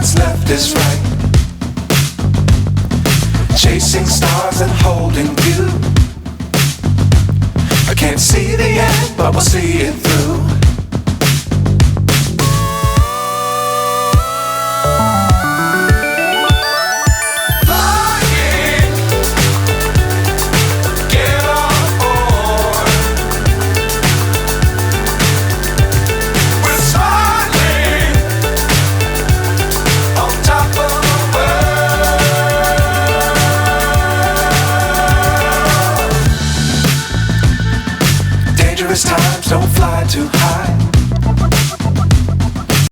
what's left is right. Chasing stars and holding you. I can't see the end, but we'll see it through. Times don't fly too high.